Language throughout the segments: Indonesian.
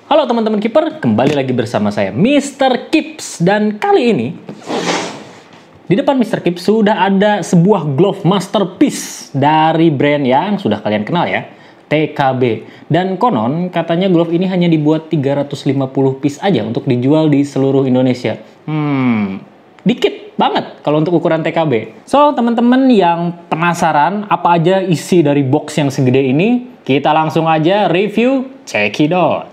Halo teman-teman Keeper, kembali lagi bersama saya Mr. Kips. Dan kali ini di depan Mr. Kips sudah ada sebuah glove masterpiece dari brand yang sudah kalian kenal ya, TKB. Dan konon katanya glove ini hanya dibuat 350 piece aja untuk dijual di seluruh Indonesia. Dikit banget kalau untuk ukuran TKB. So, teman-teman yang penasaran apa aja isi dari box yang segede ini, kita langsung aja review, check it out.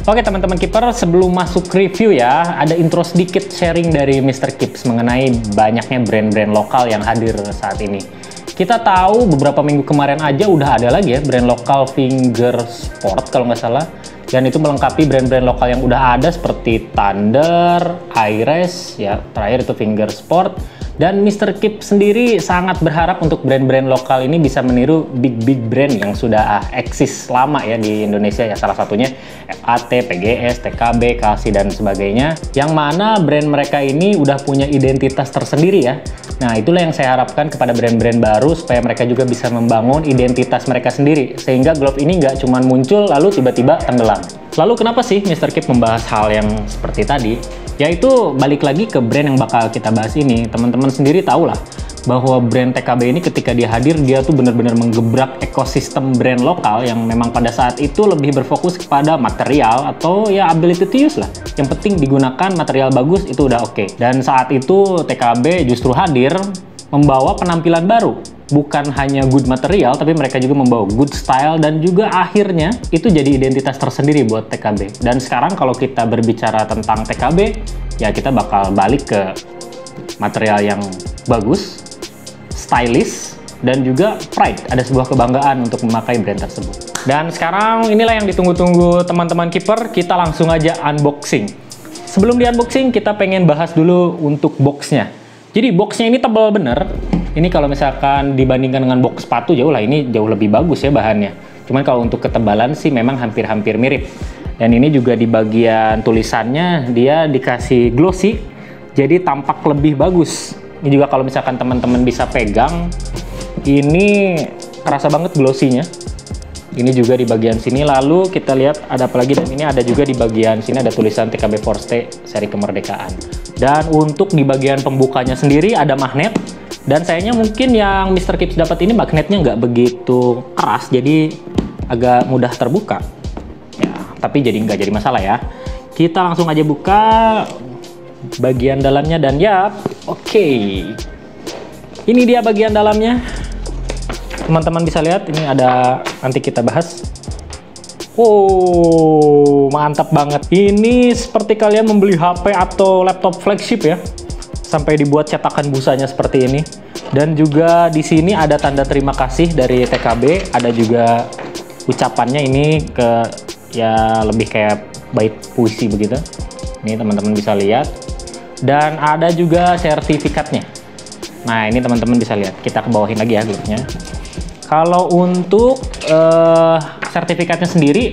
Oke teman-teman Keeper, sebelum masuk review ya, ada intro sedikit sharing dari Mr. Kips mengenai banyaknya brand-brand lokal yang hadir saat ini. Kita tahu beberapa minggu kemarin aja udah ada lagi ya brand lokal Finger Sport kalau nggak salah. Dan itu melengkapi brand-brand lokal yang udah ada seperti Thunder, Hi-Res, ya terakhir itu Finger Sport. Dan Mr. Kips sendiri sangat berharap untuk brand-brand lokal ini bisa meniru big brand yang sudah eksis lama ya di Indonesia ya, salah satunya FAT, PGS, TKB, Kalsi dan sebagainya, yang mana brand mereka ini udah punya identitas tersendiri ya. Nah itulah yang saya harapkan kepada brand-brand baru supaya mereka juga bisa membangun identitas mereka sendiri sehingga glove ini nggak cuma muncul lalu tiba-tiba tenggelam. Lalu kenapa sih Mr. Kips membahas hal yang seperti tadi? Yaitu balik lagi ke brand yang bakal kita bahas ini. Teman-teman sendiri tahu lah bahwa brand TKB ini ketika dia hadir, dia tuh benar-benar menggebrak ekosistem brand lokal yang memang pada saat itu lebih berfokus kepada material atau ya ability to use lah. Yang penting digunakan material bagus itu udah oke. Dan saat itu TKB justru hadir membawa penampilan baru. Bukan hanya good material, tapi mereka juga membawa good style dan juga akhirnya itu jadi identitas tersendiri buat TKB. Dan sekarang kalau kita berbicara tentang TKB, ya kita bakal balik ke material yang bagus, stylish, dan juga pride. Ada sebuah kebanggaan untuk memakai brand tersebut. Dan sekarang inilah yang ditunggu-tunggu teman-teman Keeper, kita langsung aja unboxing. Sebelum di unboxing, kita pengen bahas dulu untuk boxnya. Jadi boxnya ini tebal bener. Ini kalau misalkan dibandingkan dengan box sepatu jauh lah, ini jauh lebih bagus ya bahannya. Cuman kalau untuk ketebalan sih memang hampir-hampir mirip. Dan ini juga di bagian tulisannya dia dikasih glossy, jadi tampak lebih bagus. Ini juga kalau misalkan teman-teman bisa pegang, ini kerasa banget glossy-nya. Ini juga di bagian sini, lalu kita lihat ada apa lagi, dan ini ada juga di bagian sini ada tulisan TKB Forte seri kemerdekaan. Dan untuk di bagian pembukanya sendiri ada magnet. Dan sayangnya mungkin yang Mr. Kips dapat ini magnetnya nggak begitu keras, jadi agak mudah terbuka. Ya, tapi nggak jadi masalah ya. Kita langsung aja buka bagian dalamnya dan ya, oke. Ini dia bagian dalamnya. Teman-teman bisa lihat, ini ada, nanti kita bahas. Oh, mantap banget. Ini seperti kalian membeli HP atau laptop flagship ya. Sampai dibuat cetakan busanya seperti ini. Dan juga di sini ada tanda terima kasih dari TKB, ada juga ucapannya ini ke ya lebih kayak bait puisi begitu. Ini teman-teman bisa lihat. Dan ada juga sertifikatnya. Nah, ini teman-teman bisa lihat. Kita ke bawahin lagi ya glove-nya. Kalau untuk sertifikatnya sendiri,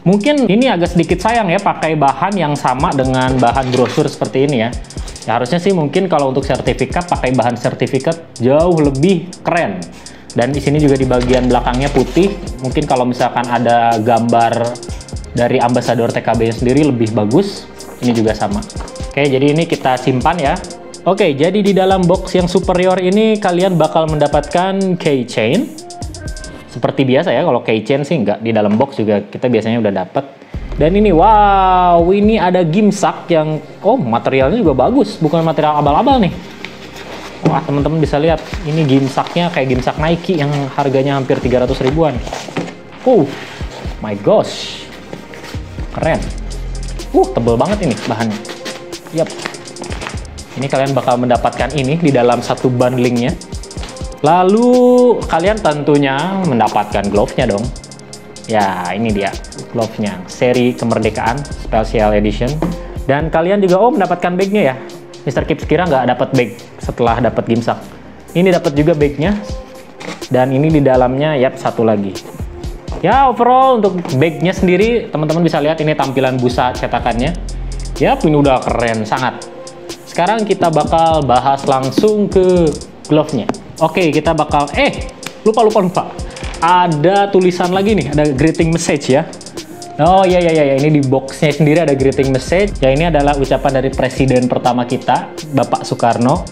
mungkin ini agak sedikit sayang ya pakai bahan yang sama dengan bahan brosur seperti ini ya. Ya harusnya sih mungkin kalau untuk sertifikat pakai bahan sertifikat jauh lebih keren. Dan di sini juga di bagian belakangnya putih. Mungkin kalau misalkan ada gambar dari ambasador TKB sendiri lebih bagus. Ini juga sama. Oke, jadi ini kita simpan ya. Oke, jadi di dalam box yang superior ini kalian bakal mendapatkan keychain. Seperti biasa ya, kalau keychain sih nggak di dalam box juga kita biasanya udah dapat. Dan ini, wow, ini ada gimsak yang, oh materialnya juga bagus, bukan material abal-abal nih. Wah, teman-teman bisa lihat, ini gimsaknya kayak gimsak Nike yang harganya hampir 300 ribuan. My gosh, keren. Tebel banget ini bahannya. Yap. Ini kalian bakal mendapatkan ini di dalam satu bundlingnya. Lalu kalian tentunya mendapatkan glove-nya dong. Ya, ini dia glove-nya, seri kemerdekaan special edition. Dan kalian juga mendapatkan bag-nya ya. Mr. Kips kira nggak dapat bag setelah dapat gimsak. Ini dapat juga bag-nya. Dan ini di dalamnya yap satu lagi. Ya, overall untuk bagnya sendiri, teman-teman bisa lihat ini tampilan busa cetakannya. Ya, ini udah keren sangat. Sekarang kita bakal bahas langsung ke glove-nya. Oke, kita bakal lupa. Ada tulisan lagi nih, ada greeting message ya. Oh iya, ini di boxnya sendiri ada greeting message. Ya, ini adalah ucapan dari presiden pertama kita, Bapak Soekarno.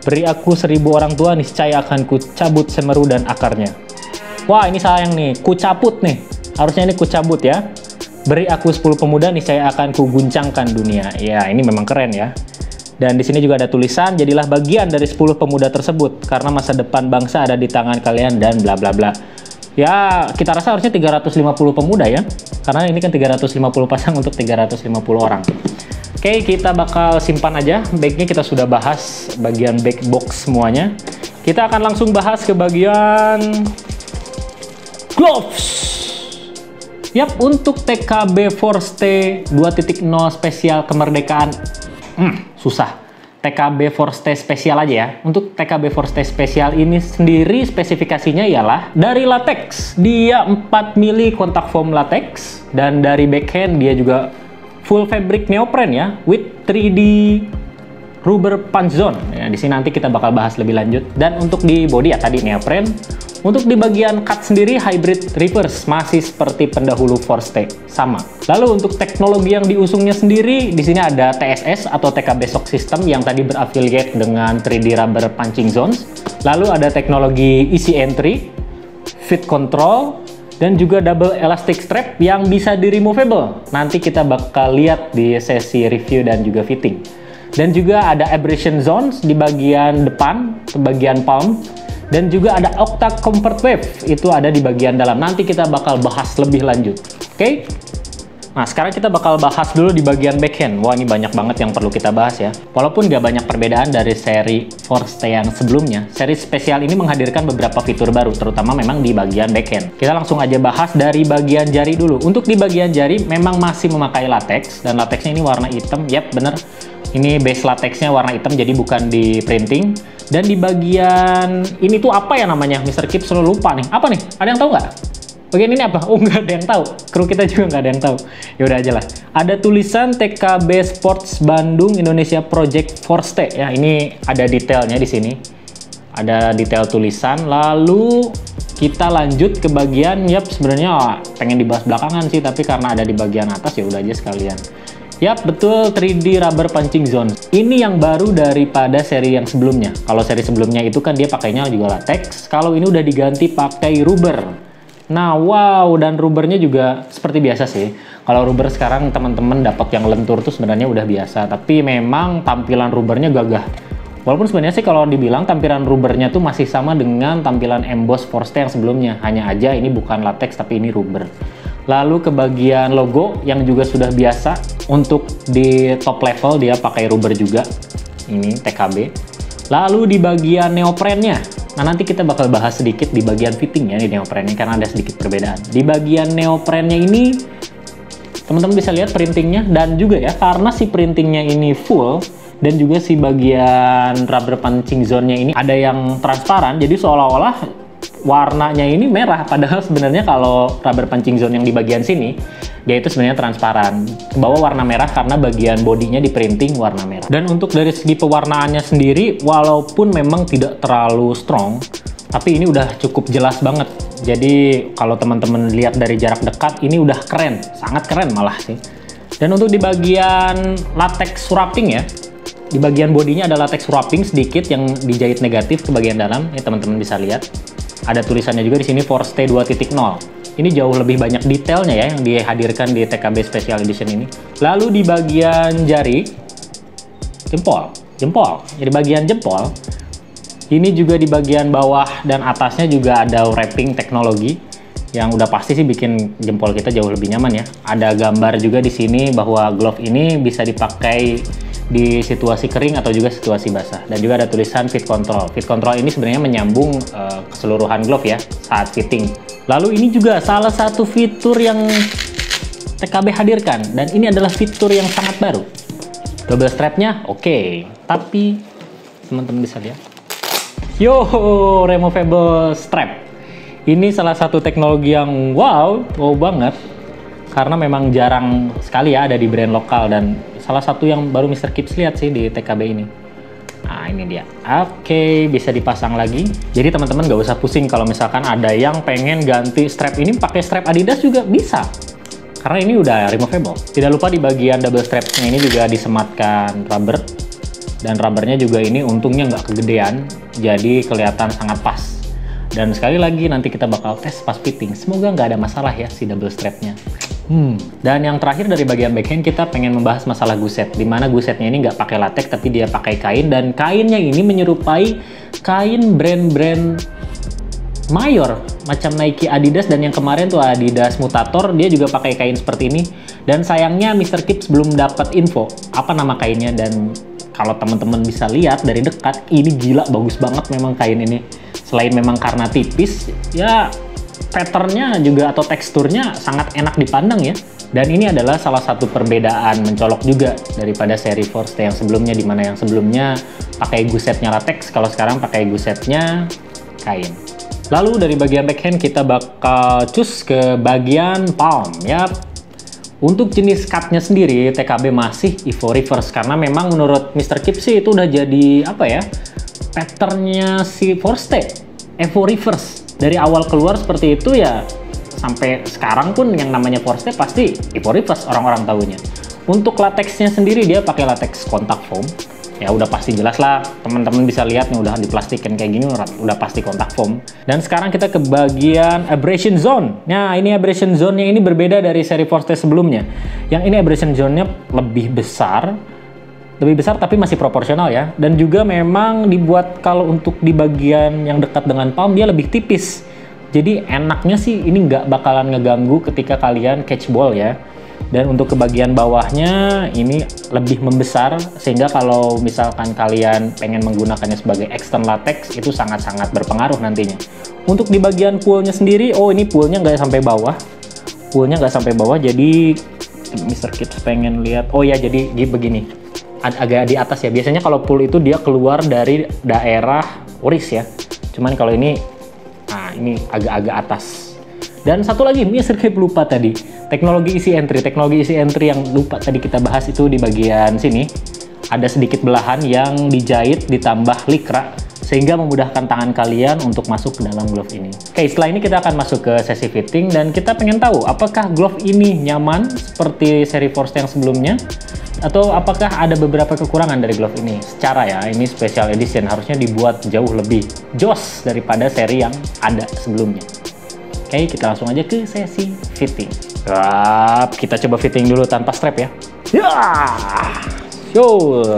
Beri aku 1000 orang tua, niscaya akan ku cabut semeru dan akarnya. Wah, ini sayang nih, ku cabut nih. Harusnya ini ku cabut ya. Beri aku 10 pemuda, niscaya akan ku guncangkan dunia. Ya, ini memang keren ya. Dan di sini juga ada tulisan, jadilah bagian dari 10 pemuda tersebut karena masa depan bangsa ada di tangan kalian dan bla bla bla. Ya, kita rasa harusnya 350 pemuda ya. Karena ini kan 350 pasang untuk 350 orang. Oke, kita bakal simpan aja. Bagnya kita sudah bahas bagian bag box semuanya. Kita akan langsung bahas ke bagian gloves. Yap, untuk TKB Forste 2.0 spesial kemerdekaan. Susah. TKB Forste spesial aja ya. Untuk TKB Forste spesial ini sendiri spesifikasinya ialah dari latex. Dia 4 mili kontak foam latex. Dan dari backhand dia juga full fabric neoprene ya, with 3D rubber punch zone. Ya, di sini nanti kita bakal bahas lebih lanjut. Dan untuk di body ya tadi neoprene. Untuk di bagian cut sendiri hybrid reverse, masih seperti pendahulu Forste, sama. Lalu untuk teknologi yang diusungnya sendiri, di sini ada TSS atau TKB Shock System yang tadi berafiliate dengan 3D rubber punching zones. Lalu ada teknologi easy entry, fit control, dan juga double elastic strap yang bisa di-removable. Nanti kita bakal lihat di sesi review dan juga fitting. Dan juga ada abrasion zones di bagian depan, ke bagian palm. Dan juga ada Octa Comfort Wave, itu ada di bagian dalam. Nanti kita bakal bahas lebih lanjut. Oke? Nah, sekarang kita bakal bahas dulu di bagian backhand. Wah, ini banyak banget yang perlu kita bahas ya. Walaupun nggak banyak perbedaan dari seri Forste yang sebelumnya, seri spesial ini menghadirkan beberapa fitur baru, terutama memang di bagian backhand. Kita langsung aja bahas dari bagian jari dulu. Untuk di bagian jari memang masih memakai latex, dan latexnya ini warna hitam. Yap, bener. Ini base latexnya warna hitam, jadi bukan di printing. Dan di bagian ini tuh apa ya namanya? Mr. Kip selalu lupa nih. Apa nih? Ada yang tahu nggak? Bagian ini apa? Oh, nggak ada yang tahu. Kru kita juga nggak ada yang tahu. Yaudah aja lah. Ada tulisan TKB Sports Bandung Indonesia Project Forste. Ya, ini ada detailnya di sini. Ada detail tulisan. Lalu kita lanjut ke bagian, yap sebenarnya pengen dibahas belakangan sih, tapi karena ada di bagian atas ya udah aja sekalian. Yap, betul, 3D rubber punching zone. Ini yang baru daripada seri yang sebelumnya. Kalau seri sebelumnya itu kan dia pakainya juga latex. Kalau ini udah diganti pakai rubber. Nah, wow, dan rubbernya juga seperti biasa sih. Kalau rubber sekarang teman-teman dapat yang lentur tuh sebenarnya udah biasa. Tapi memang tampilan rubbernya gagah. Walaupun sebenarnya sih kalau dibilang tampilan rubbernya tuh masih sama dengan tampilan emboss Forste yang sebelumnya. Hanya aja ini bukan latex tapi ini rubber. Lalu ke bagian logo yang juga sudah biasa. Untuk di top level dia pakai rubber juga. Ini TKB. Lalu di bagian neoprennya. Nah, nanti kita bakal bahas sedikit di bagian fittingnya di neoprennya karena ada sedikit perbedaan. Di bagian neoprennya ini teman-teman bisa lihat printingnya, dan juga ya karena si printingnya ini full dan juga si bagian rubber punching zone-nya ini ada yang transparan, jadi seolah-olah warnanya ini merah, padahal sebenarnya kalau rubber punching zone yang di bagian sini dia itu sebenarnya transparan. Ke bawah warna merah karena bagian bodinya di printing warna merah. Dan untuk dari segi pewarnaannya sendiri, walaupun memang tidak terlalu strong, tapi ini udah cukup jelas banget. Jadi kalau teman-teman lihat dari jarak dekat, ini udah keren, sangat keren malah sih. Dan untuk di bagian latex wrapping ya, di bagian bodinya ada latex wrapping sedikit yang dijahit negatif ke bagian dalam. Ini teman-teman bisa lihat. Ada tulisannya juga di sini Forste 2.0. Ini jauh lebih banyak detailnya ya yang dihadirkan di TKB Special Edition ini. Lalu di bagian jari, jempol. Jadi bagian jempol, ini juga di bagian bawah dan atasnya juga ada wrapping teknologi yang udah pasti sih bikin jempol kita jauh lebih nyaman ya. Ada gambar juga di sini bahwa glove ini bisa dipakai di situasi kering atau juga situasi basah, dan juga ada tulisan fit control. Fit control ini sebenarnya menyambung keseluruhan glove ya saat fitting. Lalu ini juga salah satu fitur yang TKB hadirkan, dan ini adalah fitur yang sangat baru. Double strapnya oke, tapi teman-teman bisa lihat, yo, removable strap. Ini salah satu teknologi yang wow banget. Karena memang jarang sekali ya ada di brand lokal, dan salah satu yang baru Mr. Kipps lihat sih di TKB ini. Nah, ini dia. Oke, bisa dipasang lagi. Jadi teman-teman nggak usah pusing kalau misalkan ada yang pengen ganti strap ini pakai strap Adidas juga bisa. Karena ini udah removable. Tidak lupa di bagian double strapnya ini juga disematkan rubber. Dan rubbernya juga ini untungnya nggak kegedean, jadi kelihatan sangat pas. Dan sekali lagi nanti kita bakal tes pas fitting. Semoga nggak ada masalah ya si double strapnya. Dan yang terakhir dari bagian backhand kita pengen membahas masalah guset, dimana gusetnya ini nggak pakai latex tapi dia pakai kain, dan kainnya ini menyerupai kain brand-brand mayor macam Nike, Adidas, dan yang kemarin tuh Adidas Mutator dia juga pakai kain seperti ini. Dan sayangnya Mr. Kipps belum dapat info apa nama kainnya, dan kalau teman-teman bisa lihat dari dekat ini gila bagus banget memang kain ini. Selain memang karena tipis ya, patternnya juga atau teksturnya sangat enak dipandang ya. Dan ini adalah salah satu perbedaan mencolok juga daripada seri Forte yang sebelumnya, dimana yang sebelumnya pakai gusetnya latex, kalau sekarang pakai gusetnya kain. Lalu dari bagian backhand kita bakal cus ke bagian palm ya. Untuk jenis cutnya sendiri TKB masih Evo Reverse, karena memang menurut Mr. Kipps sih itu udah jadi apa ya, patternnya si Forte Evo Reverse. Dari awal keluar seperti itu ya, sampai sekarang pun yang namanya Forte pasti Evo Reverse orang-orang tahunya. Untuk latexnya sendiri dia pakai latex kontak foam. Ya udah pasti jelas lah, teman-teman bisa lihat nih udah diplastikin kayak gini udah pasti kontak foam. Dan sekarang kita ke bagian abrasion zone. Nah, ini abrasion zone-nya ini berbeda dari seri Forte sebelumnya. Yang ini abrasion zone-nya lebih besar tapi masih proporsional ya. Dan juga memang dibuat kalau untuk di bagian yang dekat dengan palm dia lebih tipis. Jadi enaknya sih ini nggak bakalan ngeganggu ketika kalian catch ball ya. Dan untuk ke bagian bawahnya ini lebih membesar, sehingga kalau misalkan kalian pengen menggunakannya sebagai extend latex itu sangat-sangat berpengaruh nantinya. Untuk di bagian poolnya sendiri, oh ini poolnya nggak sampai bawah. Jadi Mr. Kipps pengen lihat, oh ya jadi begini. Agak di atas ya. Biasanya kalau pool itu dia keluar dari daerah waist ya. Cuman kalau ini, nah ini agak-agak atas. Dan satu lagi, Mr. Kipps lupa tadi. Teknologi easy entry yang lupa tadi kita bahas itu di bagian sini. Ada sedikit belahan yang dijahit ditambah likra, sehingga memudahkan tangan kalian untuk masuk ke dalam glove ini. Oke, setelah ini kita akan masuk ke sesi fitting, dan kita pengen tahu apakah glove ini nyaman seperti seri Forte yang sebelumnya, atau apakah ada beberapa kekurangan dari glove ini. Secara ya, ini special edition, harusnya dibuat jauh lebih joss daripada seri yang ada sebelumnya. Oke, kita langsung aja ke sesi fitting. Kita coba fitting dulu tanpa strap ya.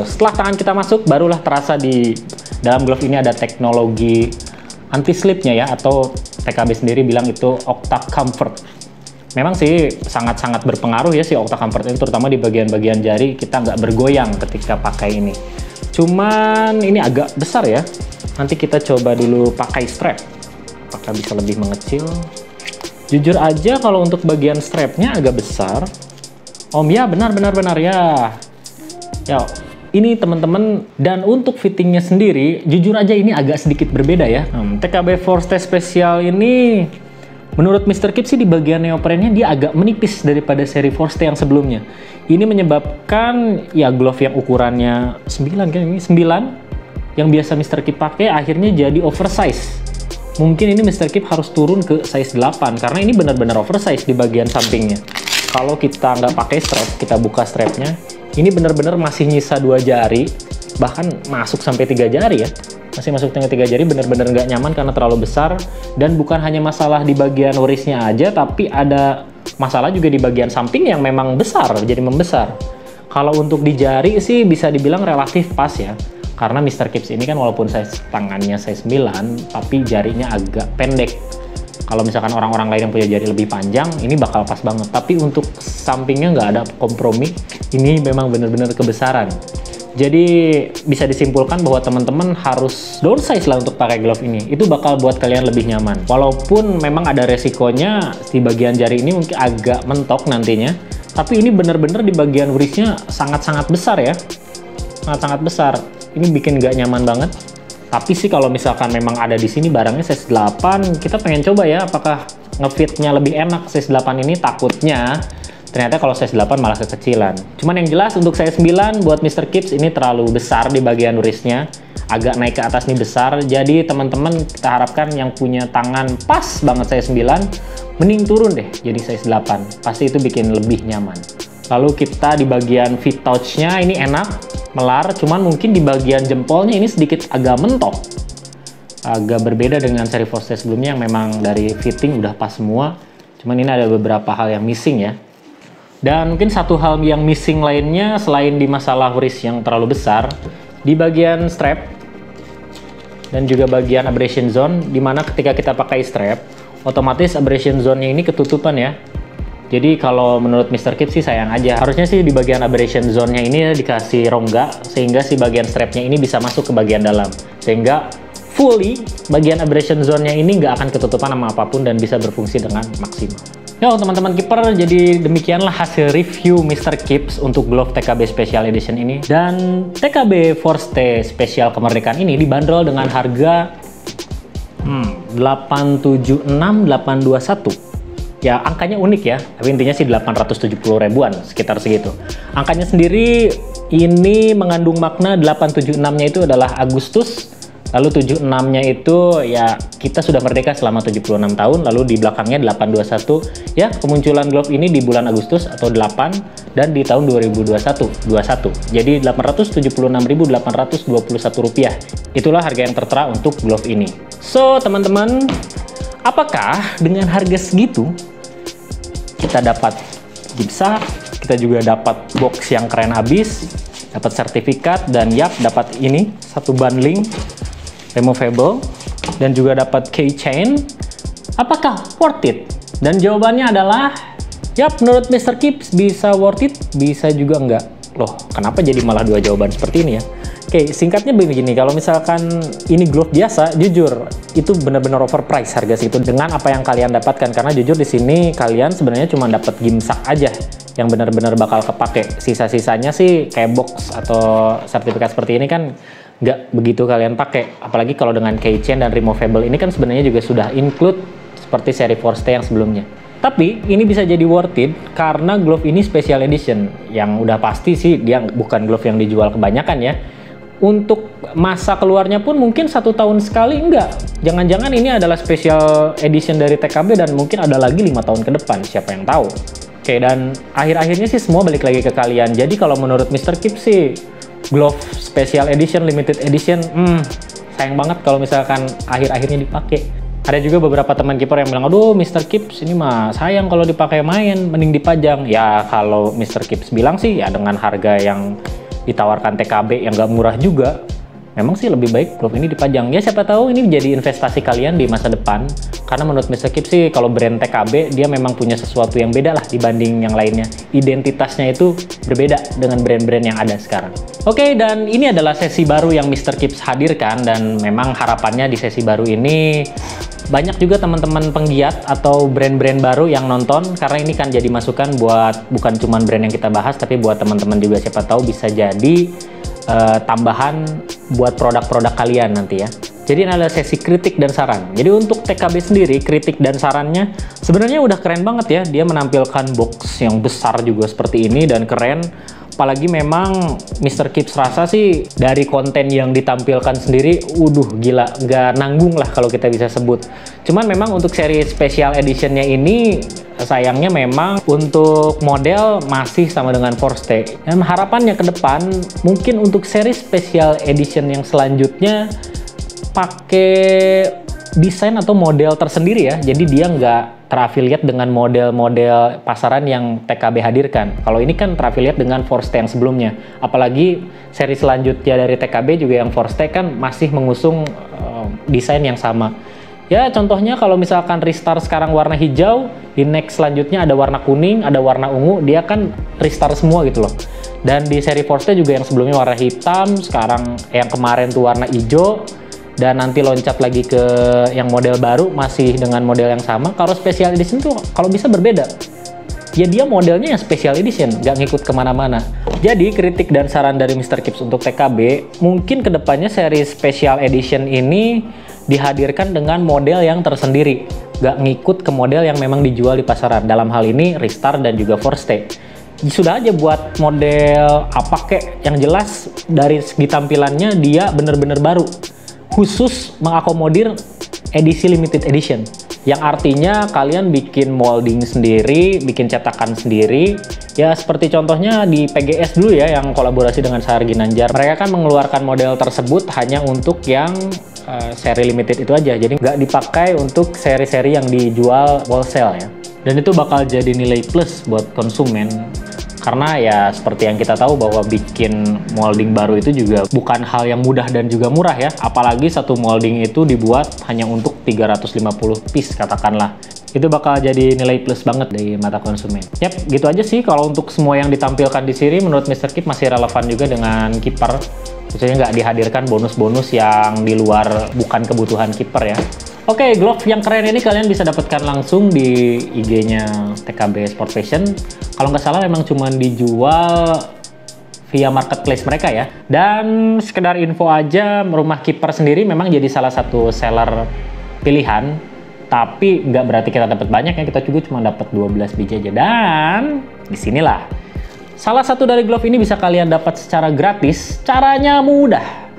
Setelah tangan kita masuk, barulah terasa di dalam glove ini ada teknologi anti slipnya ya, atau TKB sendiri bilang itu Octa Comfort. Memang sih sangat-sangat berpengaruh ya si Octa Comfort ini, terutama di bagian-bagian jari kita nggak bergoyang ketika pakai ini. Cuman ini agak besar ya. Nanti kita coba dulu pakai strap. Apakah bisa lebih mengecil? Jujur aja kalau untuk bagian strapnya agak besar. Ya benar ya. Ini teman-teman, dan untuk fittingnya sendiri jujur aja ini agak sedikit berbeda ya. TKB Forte Special ini menurut Mr. Kipps sih di bagian neoprennya dia agak menipis daripada seri Forte yang sebelumnya. Ini menyebabkan ya glove yang ukurannya 9 kan, ini 9 yang biasa Mr. Kipps pakai akhirnya jadi oversize. Mungkin ini Mr. Kipps harus turun ke size 8 karena ini benar-benar oversize di bagian sampingnya. Kalau kita nggak pakai strap, kita buka strapnya, ini benar-benar masih nyisa 2 jari, bahkan masuk sampai 3 jari ya. Masih masuk sampai 3 jari, benar-benar nggak nyaman karena terlalu besar. Dan bukan hanya masalah di bagian waistnya aja, tapi ada masalah juga di bagian samping yang memang besar, jadi membesar. Kalau untuk di jari sih bisa dibilang relatif pas ya. Karena Mr. Kipps ini kan walaupun size tangannya size 9, tapi jarinya agak pendek. Kalau misalkan orang-orang lain yang punya jari lebih panjang, ini bakal pas banget. Tapi untuk sampingnya nggak ada kompromi, ini memang benar-benar kebesaran. Jadi bisa disimpulkan bahwa teman-teman harus downsize lah untuk pakai glove ini. Itu bakal buat kalian lebih nyaman. Walaupun memang ada resikonya di bagian jari ini mungkin agak mentok nantinya. Tapi ini benar-benar di bagian wristnya sangat-sangat besar ya. Sangat-sangat besar. Ini bikin nggak nyaman banget. Tapi sih kalau misalkan memang ada di sini barangnya size 8, kita pengen coba ya apakah ngefitnya lebih enak size 8 ini. Takutnya ternyata kalau size 8 malah kekecilan. Cuman yang jelas untuk size 9 buat Mr. Kips ini terlalu besar di bagian wristnya, agak naik ke atas nih besar. Jadi teman-teman kita harapkan yang punya tangan pas banget size 9 mending turun deh jadi size 8, pasti itu bikin lebih nyaman. Lalu kita di bagian fit touch-nya ini enak, melar, cuman mungkin di bagian jempolnya ini sedikit agak mentok. Agak berbeda dengan seri Forte sebelumnya yang memang dari fitting udah pas semua. Cuman ini ada beberapa hal yang missing ya. Dan mungkin satu hal yang missing lainnya selain di masalah wrist yang terlalu besar, di bagian strap dan juga bagian abrasion zone, dimana ketika kita pakai strap, otomatis abrasion zone-nya ini ketutupan ya. Jadi kalau menurut Mr. Kips sih sayang aja. Harusnya sih di bagian abrasion zone-nya ini dikasih rongga, sehingga si bagian strap-nya ini bisa masuk ke bagian dalam. Sehingga fully bagian abrasion zone-nya ini nggak akan ketutupan sama apapun dan bisa berfungsi dengan maksimal. Yo teman-teman keeper, jadi demikianlah hasil review Mr. Kips untuk glove TKB Special Edition ini. Dan TKB Forte Special Kemerdekaan ini dibanderol dengan harga 876.821. Ya, angkanya unik ya, tapi intinya sih 870 ribuan, sekitar segitu. Angkanya sendiri ini mengandung makna 876-nya itu adalah Agustus, lalu 76-nya itu ya kita sudah merdeka selama 76 tahun, lalu di belakangnya 821, ya kemunculan glove ini di bulan Agustus atau 8 dan di tahun 2021. Jadi 876.821 rupiah. Itulah harga yang tertera untuk glove ini. So, teman-teman, apakah dengan harga segitu kita dapat gipsa, kita juga dapat box yang keren abis, dapat sertifikat, dan yap, dapat ini satu bundling removable dan juga dapat keychain? Apakah worth it? Dan jawabannya adalah yap, menurut Mr. Kips bisa worth it, bisa juga enggak. Loh, kenapa jadi malah dua jawaban seperti ini ya? Oke, singkatnya begini, kalau misalkan ini glove biasa, jujur itu benar-benar overpriced harga segitu dengan apa yang kalian dapatkan, karena jujur di sini kalian sebenarnya cuma dapat gimsak aja yang benar-benar bakal kepake. Sisa-sisanya sih kayak box atau sertifikat seperti ini kan nggak begitu kalian pakai. Apalagi kalau dengan keychain dan removable ini kan sebenarnya juga sudah include seperti seri Forte yang sebelumnya. Tapi ini bisa jadi worth it karena glove ini special edition, yang udah pasti sih dia bukan glove yang dijual kebanyakan ya. Untuk masa keluarnya pun mungkin 1 tahun sekali, enggak. Jangan-jangan ini adalah special edition dari TKB dan mungkin ada lagi 5 tahun ke depan, siapa yang tahu. Oke, dan akhir-akhirnya sih semua balik lagi ke kalian. Jadi kalau menurut Mr. Kips sih, glove special edition, limited edition, sayang banget kalau misalkan akhir-akhirnya dipakai. Ada juga beberapa teman kiper yang bilang, aduh Mr. Kips ini mah sayang kalau dipakai main, mending dipajang. Ya kalau Mr. Kips bilang sih ya dengan harga yang ditawarkan TKB yang gak murah juga, memang sih lebih baik glove ini dipajang. Ya siapa tahu ini jadi investasi kalian di masa depan. Karena menurut Mr. Kips sih kalau brand TKB dia memang punya sesuatu yang beda lah dibanding yang lainnya. Identitasnya itu berbeda dengan brand-brand yang ada sekarang. Oke, dan ini adalah sesi baru yang Mr. Kips hadirkan, dan memang harapannya di sesi baru ini banyak juga teman-teman penggiat atau brand-brand baru yang nonton, karena ini kan jadi masukan buat bukan cuma brand yang kita bahas, tapi buat teman-teman juga, siapa tahu bisa jadi tambahan buat produk-produk kalian nanti ya. Jadi ini adalah sesi kritik dan saran. Jadi untuk TKB sendiri, kritik dan sarannya sebenarnya udah keren banget ya. Dia menampilkan box yang besar juga seperti ini dan keren. Apalagi memang Mr. Kips rasa sih dari konten yang ditampilkan sendiri, gila, nggak nanggung lah kalau kita bisa sebut. Cuman memang untuk seri special editionnya ini sayangnya memang untuk model masih sama dengan Forte. Dan harapannya ke depan mungkin untuk seri special edition yang selanjutnya pakai desain atau model tersendiri ya. Jadi dia nggak terafiliat dengan model-model pasaran yang TKB hadirkan. Kalau ini kan terafiliat dengan Forte yang sebelumnya. Apalagi seri selanjutnya dari TKB juga yang Forte kan masih mengusung desain yang sama. Ya contohnya kalau misalkan Ristar sekarang warna hijau, di next selanjutnya ada warna kuning, ada warna ungu, dia kan Ristar semua gitu loh. Dan di seri Forte juga yang sebelumnya warna hitam, sekarang yang kemarin tuh warna hijau, dan nanti loncat lagi ke yang model baru masih dengan model yang sama. Kalau special edition tuh kalau bisa berbeda. ya dia modelnya yang special edition, nggak ngikut kemana-mana. Jadi kritik dan saran dari Mr. Kips untuk TKB, mungkin kedepannya seri special edition ini dihadirkan dengan model yang tersendiri, nggak ngikut ke model yang memang dijual di pasaran. Dalam hal ini Ristar dan juga Forstay. Sudah aja buat model apa kek, yang jelas dari segi tampilannya dia bener-bener baru, khusus mengakomodir edisi limited edition, yang artinya kalian bikin molding sendiri, bikin cetakan sendiri. Ya seperti contohnya di PGS dulu ya, yang kolaborasi dengan Sahar Ginanjar. Mereka kan mengeluarkan model tersebut hanya untuk yang seri limited itu aja, jadi nggak dipakai untuk seri-seri yang dijual wholesale ya. Dan itu bakal jadi nilai plus buat konsumen. Karena ya seperti yang kita tahu bahwa bikin molding baru itu juga bukan hal yang mudah dan juga murah ya. Apalagi satu molding itu dibuat hanya untuk 350 piece katakanlah. Itu bakal jadi nilai plus banget dari mata konsumen. Yap, gitu aja sih kalau untuk semua yang ditampilkan di sini menurut Mr. Kips masih relevan juga dengan kiper. Khususnya nggak dihadirkan bonus-bonus yang di luar bukan kebutuhan kiper ya. Oke, glove yang keren ini kalian bisa dapatkan langsung di IG-nya TKB Sport Fashion. Kalau nggak salah memang cuma dijual via marketplace mereka ya. Dan sekedar info aja, rumah kiper sendiri memang jadi salah satu seller pilihan. Tapi nggak berarti kita dapat banyak ya, kita juga cuma dapat 12 biji aja. Dan disinilah salah satu dari glove ini bisa kalian dapat secara gratis. Caranya mudah,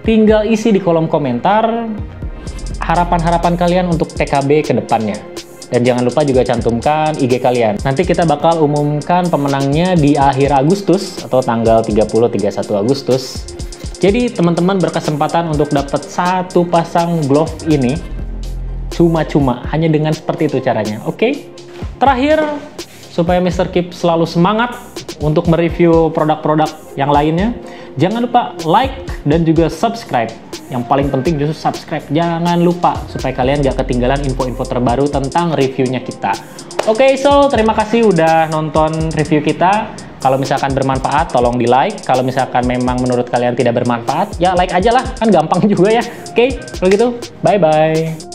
tinggal isi di kolom komentar harapan-harapan kalian untuk TKB ke depannya. Dan jangan lupa juga cantumkan IG kalian. Nanti kita bakal umumkan pemenangnya di akhir Agustus atau tanggal 30-31 Agustus. Jadi teman-teman berkesempatan untuk dapat satu pasang glove ini cuma-cuma, hanya dengan seperti itu caranya. Oke? Terakhir, supaya Mr. Kips selalu semangat untuk mereview produk-produk yang lainnya, jangan lupa like dan juga subscribe. Yang paling penting justru subscribe, jangan lupa supaya kalian gak ketinggalan info-info terbaru tentang reviewnya kita. Oke, so terima kasih udah nonton review kita. Kalau misalkan bermanfaat, tolong di like. Kalau misalkan memang menurut kalian tidak bermanfaat, ya like aja lah, kan gampang juga ya. Oke, kalau gitu, bye-bye.